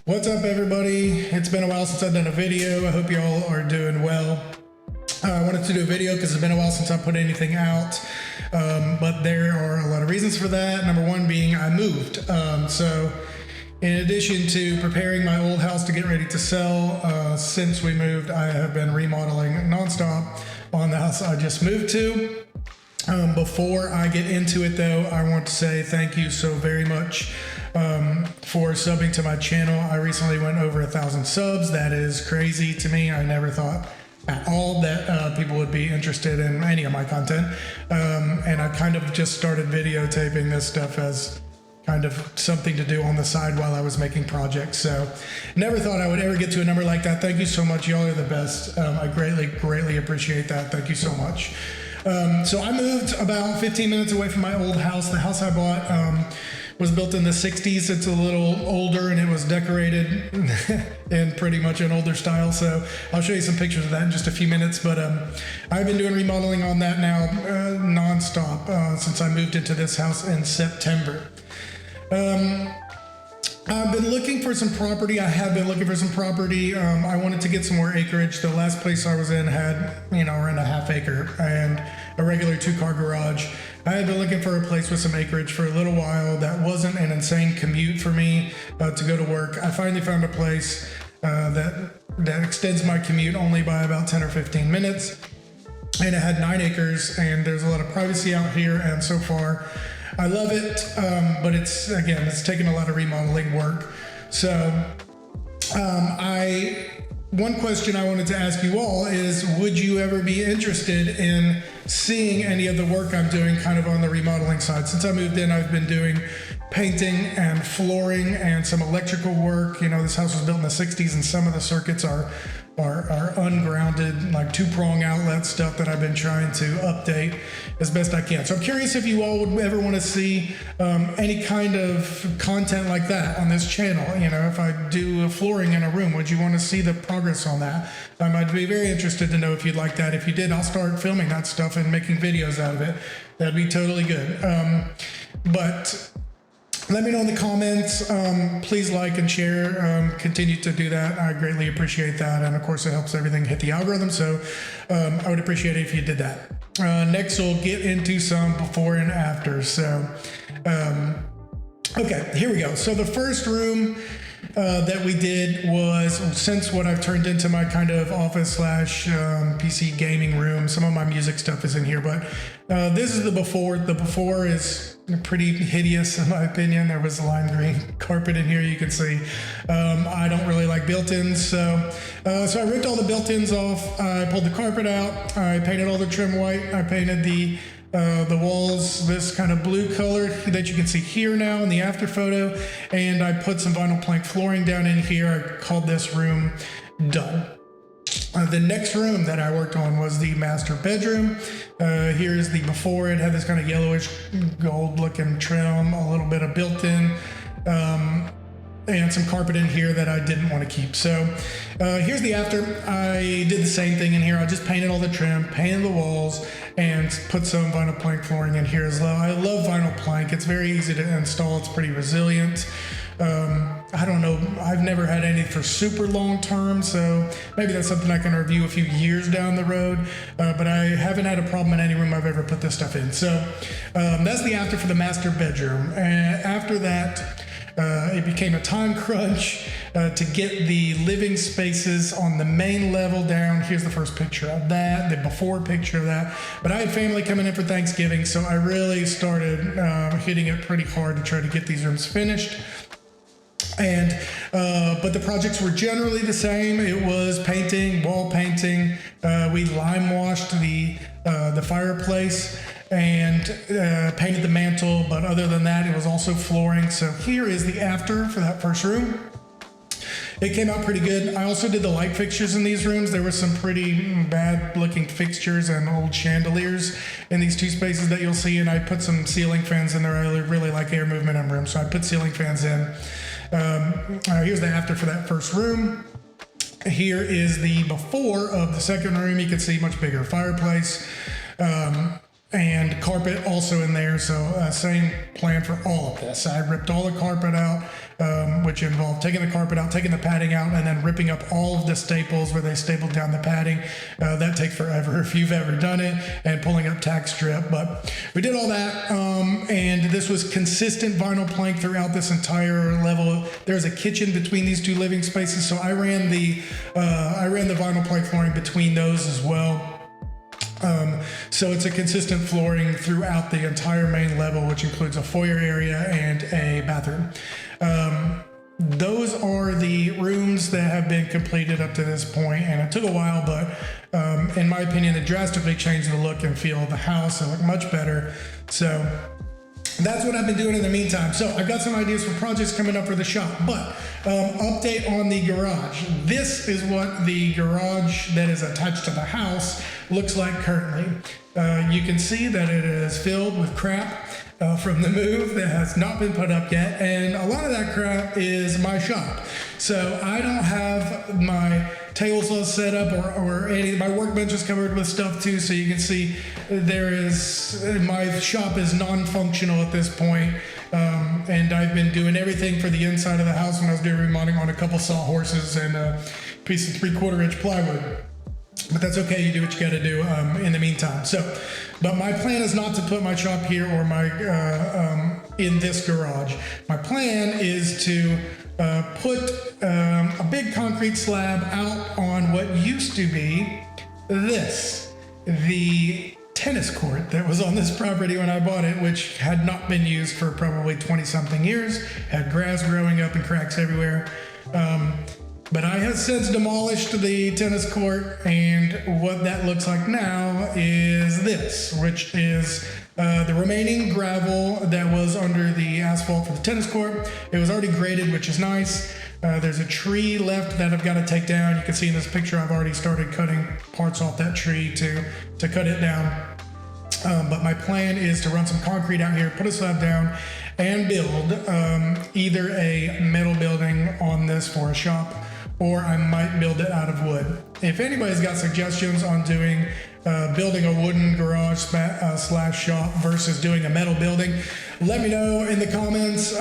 What's up, everybody? It's been a while since I've done a video. I hope you all are doing well. I wanted to do a video because it's been a while since I put anything out, but there are a lot of reasons for that. Number one being I moved. So in addition to preparing my old house to get ready to sell, since we moved, I have been remodeling nonstop on the house I just moved to. Before I get into it though, I want to say thank you so very much for subbing to my channel. I recently went over 1,000 subs. That is crazy to me. I never thought at all that people would be interested in any of my content. And I kind of just started videotaping this stuff as kind of something to do on the side while I was making projects. So never thought I would ever get to a number like that. Thank you so much. Y'all are the best. I greatly appreciate that. Thank you so much. So I moved about 15 minutes away from my old house. The house I bought was built in the 60s. It's a little older and it was decorated in pretty much an older style. So I'll show you some pictures of that in just a few minutes. But I've been doing remodeling on that now nonstop since I moved into this house in September. I've been looking for some property. I have been looking for some property. I wanted to get some more acreage. The last place I was in had, around a half acre and a regular 2-car garage. I had been looking for a place with some acreage for a little while that wasn't an insane commute for me to go to work. I finally found a place that extends my commute only by about 10 or 15 minutes. And it had 9 acres and there's a lot of privacy out here. And so far, I love it, but it's taken a lot of remodeling work. So one question I wanted to ask you all is, would you ever be interested in seeing any of the work I'm doing kind of on the remodeling side? Since I moved in, I've been doing painting and flooring and some electrical work. This house was built in the 60s and some of the circuits are ungrounded, like 2-prong outlet stuff that I've been trying to update as best I can. So I'm curious if you all would ever want to see any kind of content like that on this channel. If I do flooring in a room, would you want to see the progress on that? I'd be very interested to know if you'd like that. If you did, I'll start filming that stuff and making videos out of it. That'd be totally good. But let me know in the comments. Please like and share. Continue to do that. I greatly appreciate that. And of course, it helps everything hit the algorithm. So I would appreciate it if you did that. Next, we'll get into some before and after. So, okay, here we go. So the first room that we did was, since what I've turned into my kind of office / PC gaming room, some of my music stuff is in here, but this is the before. The before is pretty hideous in my opinion. There was lime green carpet in here, you can see. I don't really like built-ins, so I ripped all the built-ins off. I pulled the carpet out. I painted all the trim white. I painted the walls this kind of blue color that you can see here now in the after photo, and I put some vinyl plank flooring down in here. I called this room done. The next room that I worked on was the master bedroom. Here's the before. It had this kind of yellowish gold looking trim, a little bit of built-in, and some carpet in here that I didn't want to keep. So here's the after. I did the same thing in here. I just painted all the trim, painted the walls, and put some vinyl plank flooring in here as well. I love vinyl plank. It's very easy to install. It's pretty resilient. I don't know, I've never had any for super long term, so maybe that's something I can review a few years down the road, but I haven't had a problem in any room I've ever put this stuff in. So that's the after for the master bedroom. And after that, it became a time crunch to get the living spaces on the main level down. Here's the first picture of that, the before picture of that. But I had family coming in for Thanksgiving, so I really started hitting it pretty hard to try to get these rooms finished. And but the projects were generally the same. It was painting, wall painting. We lime washed the fireplace and painted the mantle, but other than that, it was also flooring. So here is the after for that first room. It came out pretty good. I also did the light fixtures in these rooms. There were some pretty bad looking fixtures and old chandeliers in these 2 spaces that you'll see, and I put some ceiling fans in there. I really like air movement in rooms, so I put ceiling fans in. Here's the after for that first room. Here is the before of the second room. You can see much bigger fireplace. and carpet also in there. So same plan for all of this. I ripped all the carpet out, which involved taking the carpet out, taking the padding out, and then ripping up all of the staples where they stapled down the padding. That takes forever if you've ever done it, and pulling up tack strip. But we did all that, and this was consistent vinyl plank throughout this entire level. There's a kitchen between these two living spaces, so I ran the vinyl plank flooring between those as well. So it's a consistent flooring throughout the entire main level, which includes a foyer area and a bathroom. Those are the rooms that have been completed up to this point, and it took a while, but in my opinion, it drastically changed the look and feel of the house. It looked much better. So that's what I've been doing in the meantime. So I've got some ideas for projects coming up for the shop, but update on the garage. This is what the garage that is attached to the house looks like currently. You can see that it is filled with crap from the move that has not been put up yet, and a lot of that crap is my shop. So I don't have my tables all set up, or any. My workbench is covered with stuff too, so you can see my shop is non-functional at this point. And I've been doing everything for the inside of the house when I was doing remodeling on a couple sawhorses and a piece of 3/4 inch plywood. But that's okay, you do what you gotta do in the meantime. So, but my plan is not to put my shop here or my in this garage. My plan is to put a big concrete slab out on what used to be the tennis court that was on this property when I bought it, which had not been used for probably 20 something years, had grass growing up and cracks everywhere. But I have since demolished the tennis court, and what that looks like now is this, which is the remaining gravel that was under the asphalt for the tennis court. It was already graded, which is nice. There's a tree left that I've got to take down. You can see in this picture I've already started cutting parts off that tree to cut it down. But my plan is to run some concrete out here, put a slab down, and build either a metal building on this for a shop, or I might build it out of wood. If anybody's got suggestions on doing building a wooden garage slash shop versus doing a metal building, let me know in the comments.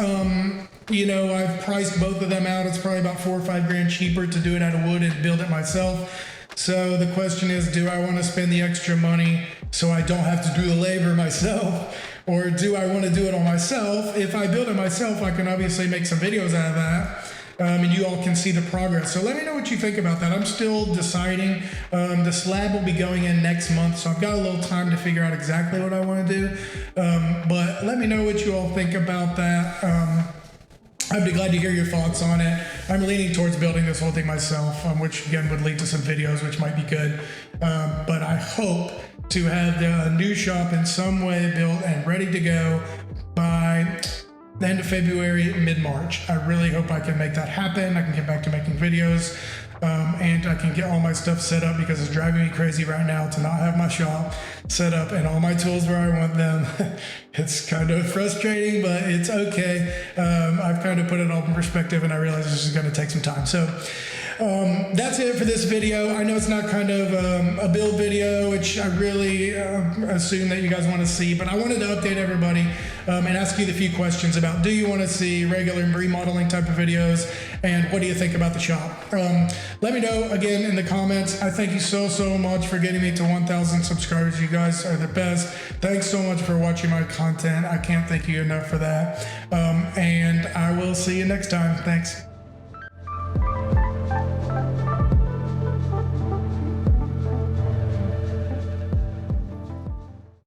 You know, I've priced both of them out. It's probably about $4 or $5 grand cheaper to do it out of wood and build it myself. So the question is, do I want to spend the extra money so I don't have to do the labor myself? Or do I want to do it all myself? If I build it myself, I can obviously make some videos out of that. And you all can see the progress. So let me know what you think about that. I'm still deciding. The slab will be going in next month, so I've got a little time to figure out exactly what I want to do. But let me know what you all think about that. I'd be glad to hear your thoughts on it. I'm leaning towards building this whole thing myself, which again would lead to some videos, which might be good. But I hope to have the new shop in some way built and ready to go by the end of February, mid-March. I really hope I can make that happen. I can get back to making videos, and I can get all my stuff set up, because it's driving me crazy right now to not have my shop set up and all my tools where I want them. It's kind of frustrating, but it's okay. I've kind of put it all in perspective, and I realize this is going to take some time. So that's it for this video. I know it's not kind of a build video, which I really assume that you guys want to see, but I wanted to update everybody and ask you the few questions about, do you want to see regular remodeling type of videos, and what do you think about the shop? Let me know again in the comments. I thank you so much for getting me to 1,000 subscribers. You guys are the best. Thanks so much for watching my content. I can't thank you enough for that. And I will see you next time. Thanks.